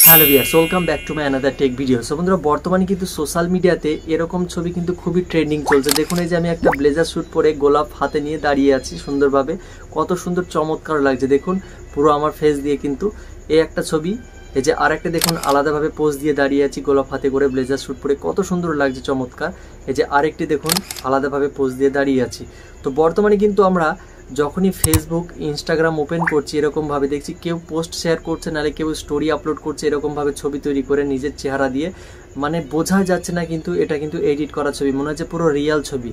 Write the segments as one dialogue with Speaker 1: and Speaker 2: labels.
Speaker 1: Hello viewers, welcome back to my another take video. So বন্ধুরা, বর্তমানে কিন্তু social মিডিয়াতে এরকম ছবি কিন্তু খুবই ট্রেন্ডিং চলছে। দেখুন, এই যে আমি একটা ব্লেজার স্যুট পরে গোলাপ হাতে নিয়ে দাঁড়িয়ে আছি সুন্দরভাবে, কত সুন্দর চমৎকার লাগছে। দেখুন, পুরো আমার ফেস দিয়ে কিন্তু এই একটা ছবি। এই যে আরেকটা দেখুন, আলাদাভাবে পোজ দিয়ে দাঁড়িয়ে আছি গোলাপ হাতে করে ব্লেজার স্যুট পরে, কত সুন্দর লাগছে, চমৎকার। এই যে আরেকটি দেখুন, আলাদাভাবে পোজ দিয়ে দাঁড়িয়ে আছি। তো বর্তমানে কিন্তু আমরা যখনই ফেসবুক ইনস্টাগ্রাম ওপেন করছি, এরকমভাবে দেখছি কেউ পোস্ট শেয়ার করছে, নাহলে কেউ স্টোরি আপলোড করছে এরকমভাবে ছবি তৈরি করে নিজের চেহারা দিয়ে, মানে বোঝা যাচ্ছে না কিন্তু এটা কিন্তু এডিট করা ছবি, মনে হচ্ছে পুরো রিয়েল ছবি।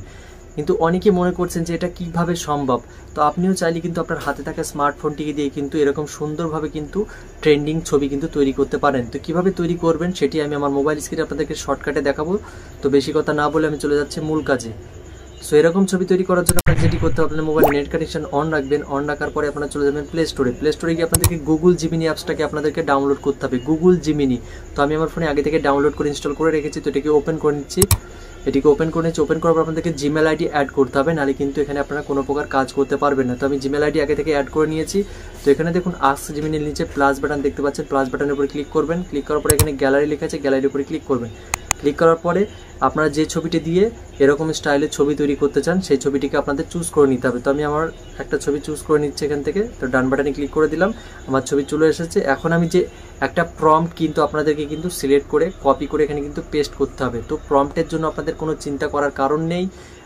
Speaker 1: কিন্তু অনেকে মনে করছেন যে এটা কিভাবে সম্ভব। তো আপনিও চাইলে কিন্তু আপনার হাতে থাকা স্মার্টফোনটিকে দিয়ে কিন্তু এরকম সুন্দরভাবে কিন্তু ট্রেন্ডিং ছবি কিন্তু তৈরি করতে পারেন। তো কিভাবে তৈরি করবেন সেটি আমি আমার মোবাইল স্ক্রিনে আপনাদেরকে শর্টকাটে দেখাবো। তো বেশি কথা না বলে আমি চলে যাচ্ছি মূল কাজে। সো এরকম ছবি তৈরি করার জন্য আপনার যেটি করতে হবে, আপনার মোবাইল নেট কানেকশন অন রাখবেন। অন রাখার পরে আপনারা চলে যাবেন প্লে স্টোরে গিয়ে আপনাদেরকে গুগল জিমিনি অ্যাপসটাকে আপনাদেরকে ডাউনলোড করতে হবে, গুগল জিমিনি। তো আমি আমার ফোনে আগে থেকে ডাউনলোড করে ইনস্টল করে রেখেছি। তো এটাকে ওপেন করে নিচ্ছি। এটিকে ওপেন করে নিচ্ছি। ওপেন করার পর আপনাদেরকে জিমেল আইডি অ্যাড করতে হবে, নাহলে কিন্তু এখানে আপনারা কোনো প্রকার কাজ করতে পারবেন না। তো আমি জিমেল আইডি আগে থেকে অ্যাড করে নিয়েছি। তো এখানে দেখুন আস্ক জিমিনির নিচে প্লাস বাটন দেখতে পাচ্ছেন, প্লাস বাটনের উপরে ক্লিক করবেন। ক্লিক করার পরে এখানে গ্যালারি লেখা আছে, গ্যালারির উপরে ক্লিক করবেন। ক্লিক করার পরে আপনারা যে ছবিটি দিয়ে এরকম স্টাইলের ছবি তৈরি করতে চান সেই ছবিটিকে আপনাদের চুজ করে নিতে হবে। তো আমি আমার একটা ছবি চুজ করে নিচ্ছি এখান থেকে। তো ডান বাটনে ক্লিক করে দিলাম, আমার ছবি চলে এসেছে। এখন আমি যে একটা প্রম্পট কিন্তু আপনাদেরকে কিন্তু সিলেক্ট করে কপি করে এখানে কিন্তু পেস্ট করতে হবে। তো প্রম্পটের জন্য আপনাদের কোনো চিন্তা করার কারণ নেই।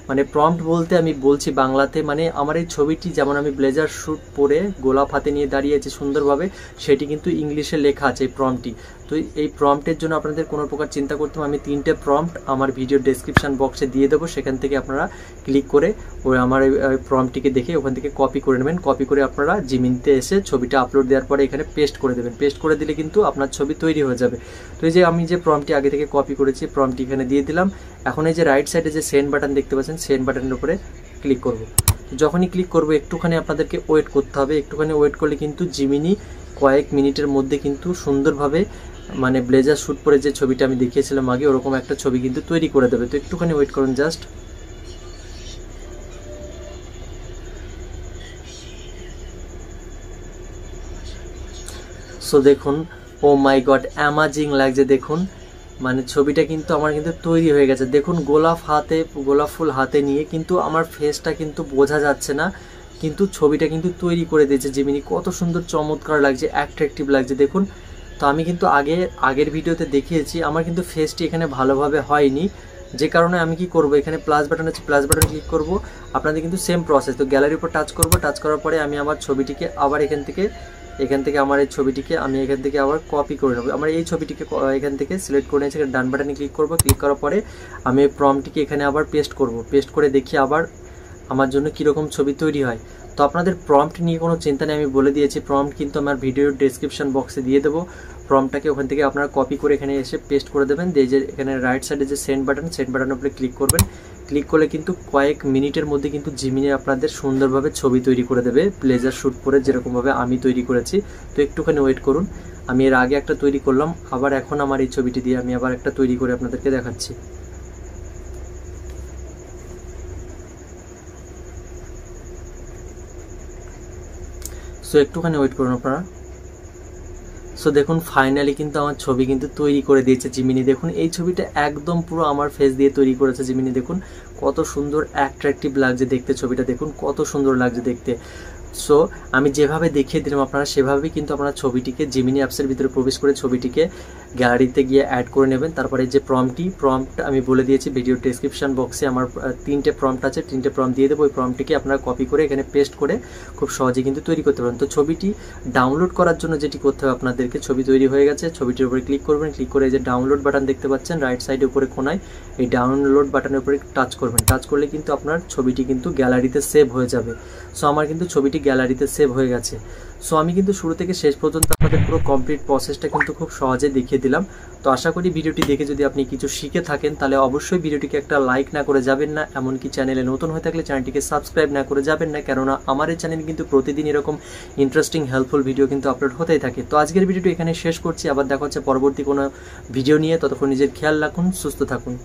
Speaker 1: মানে প্রম্পট বলতে আমি বলছি বাংলাতে, মানে আমার এই ছবিটি যেমন আমি ব্লেজার স্যুট পরে গোলাপ হাতে নিয়ে দাঁড়িয়েছি সুন্দরভাবে, সেটি কিন্তু ইংলিশে লেখা আছে এই প্রম্পটটি। তো এই প্রম্পটের জন্য আপনাদের কোনো প্রকার চিন্তা করতে হবে। আমি 3টে প্রম্পট আমার ভিডিও ডেসক্রিপশন বক্সে দিয়ে দেবো, সেখান থেকে আপনারা ক্লিক করে ওই আমার এই প্রম্পটটিকে দেখে ওখান থেকে কপি করে নেবেন। কপি করে আপনারা জিমিনিতে এসে ছবিটা আপলোড দেওয়ার পরে এখানে পেস্ট করে দেবেন। পেস্ট করে দিলে কিন্তু আপনার ছবি তৈরি হয়ে যাবে। তো এই যে আমি যে প্রম্পটটি আগে থেকে কপি করেছি, প্রম্পটটি এখানে দিয়ে দিলাম। এখন এই যে রাইট সাইডে যে সেন্ড বাটন দেখতে পাচ্ছেন, সেন্ড বাটনের উপরে ক্লিক করব। যখনই ক্লিক করব একটুখানি আপনাদেরকে ওয়েট করতে হবে। একটুখানি ওয়েট করলে কিন্তু জিমিনি কয়েক মিনিটের মধ্যে কিন্তু সুন্দরভাবে মানে ব্লেজার শ্যুট পরে যে ছবিটা আমি দেখিয়েছিলাম আগে, ওরকম একটা ছবি কিন্তু তৈরি করে দেবে। তো একটুখানি ওয়েট করুন জাস্ট। সো দেখুন, ও মাই গড, অ্যামাজিং লাগছে। দেখুন, মানে ছবিটা কিন্তু আমার কিন্তু তৈরি হয়ে গেছে। দেখুন, গোলাপ ফুল হাতে নিয়ে কিন্তু আমার ফেসটা কিন্তু বোঝা যাচ্ছে না, কিন্তু ছবিটা কিন্তু তৈরি করে দিয়েছে জিমিনি। কত সুন্দর চমৎকার লাগছে, অ্যাট্রাকটিভ লাগছে। দেখুন, তো আমি কিন্তু আগের ভিডিওতে দেখিয়েছি আমার কিন্তু ফেসটি এখানে ভালোভাবে হয়নি, যে কারণে আমি কি করব, এখানে প্লাস বাটন আছে, প্লাস বাটন ক্লিক করব। আপনাদের কিন্তু সেম প্রসেস। তো গ্যালারির উপর টাচ করব, টাচ করার পরে আমি আমার ছবিটিকে আবার এখান থেকে আমার এই ছবিটিকে আমি এখান থেকে আবার কপি করে নেব। আমার এই ছবিটিকে এখান থেকে সিলেক্ট করে নিয়েছি, ডান বাটনে ক্লিক করব। ক্লিক করার পরে আমি এই প্রম্পটটিকে এখানে আবার পেস্ট করব। পেস্ট করে দেখি আবার আমার জন্য কীরকম ছবি তৈরি হয়। তো আপনাদের প্রম্পট নিয়ে কোনো চিন্তা নেই, আমি বলে দিয়েছি। প্রম্পট কিন্তু আমার ভিডিওর ডেসক্রিপশন বক্সে দিয়ে দেবো। প্রম্পটটাকে ওখান থেকে আপনারা কপি করে এখানে এসে পেস্ট করে দেবেন। দিয়ে যে এখানে রাইট সাইডে যে সেন্ড বাটনের উপরে ক্লিক করবেন। ক্লিক করলে কিন্তু কয়েক মিনিটের মধ্যে কিন্তু জিমিনি আপনাদের সুন্দরভাবে ছবি তৈরি করে দেবে ব্লেজার শ্যুট পরে, যেরকমভাবে আমি তৈরি করেছি। তো একটুখানি ওয়েট করুন। আমি এর আগে একটা তৈরি করলাম, আবার এখন আমার এই ছবিটি দিয়ে আমি আবার একটা তৈরি করে আপনাদেরকে দেখাচ্ছি। সো একটুখানি ওয়েট করুন আপনারা। সো দেখুন, ফাইনালি কিন্তু আমার ছবি কিন্তু তৈরি করে দিয়েছে জিমিনি। দেখুন, এই ছবিটা একদম পুরো আমার ফেস দিয়ে তৈরি করেছে জিমিনি। দেখুন কত সুন্দর অ্যাট্রাকটিভ লাগছে দেখতে ছবিটা। দেখুন কত সুন্দর লাগছে দেখতে। সো আমি যেভাবে দেখিয়ে দিলাম আপনারা সেভাবেই কিন্তু আপনারা ছবিটিকে জিমিনি অ্যাপসের ভিতরে প্রবেশ করে ছবিটিকে গ্যালারিতে গিয়ে অ্যাড করে নেবেন। তারপরে যে প্রম্পট আমি বলে দিয়েছি ভিডিও ডেসক্রিপশন বক্সে, আমার 3টে প্রম্পট আছে, 3টে প্রম্পট দিয়ে দেবো। ওই প্রম্পটটিকে আপনারা কপি করে এখানে পেস্ট করে খুব সহজে কিন্তু তৈরি করতে পারেন। তো ছবিটি ডাউনলোড করার জন্য যেটি করতে হবে আপনাদেরকে, ছবি তৈরি হয়ে গেছে, ছবিটির উপরে ক্লিক করবেন। ক্লিক করে যে ডাউনলোড বাটন দেখতে পাচ্ছেন রাইট সাইডে উপরে কোনায়, এই ডাউনলোড বাটনের উপরে টাচ করবেন। টাচ করলে কিন্তু আপনার ছবিটি কিন্তু গ্যালারিতে সেভ হয়ে যাবে। সো আমার কিন্তু ছবিটি গ্যালারিতে সেভ হয়ে গেছে। সো আমি কিন্তু শুরু থেকে শেষ পর্যন্ত আপনাদের পুরো কমপ্লিট প্রসেসটা কিন্তু খুব সহজে দেখিয়ে দিলাম। তো আশা করি ভিডিওটি দেখে যদি আপনি কিছু শিখে থাকেন, তাহলে অবশ্যই ভিডিওটিকে একটা লাইক না করে যাবেন না। এমনকি চ্যানেলে নতুন হয়ে থাকলে চ্যানেলটিকে সাবস্ক্রাইব না করে যাবেন না, কেননা আমার এই চ্যানেলে কিন্তু প্রতিদিন এরকম ইন্টারেস্টিং হেল্পফুল ভিডিও কিন্তু আপলোড হতেই থাকে। তো আজকের ভিডিওটি এখানে শেষ করছি, আবার দেখা হচ্ছে পরবর্তী কোনো ভিডিও নিয়ে। ততক্ষণ নিজের খেয়াল রাখুন, সুস্থ থাকুন।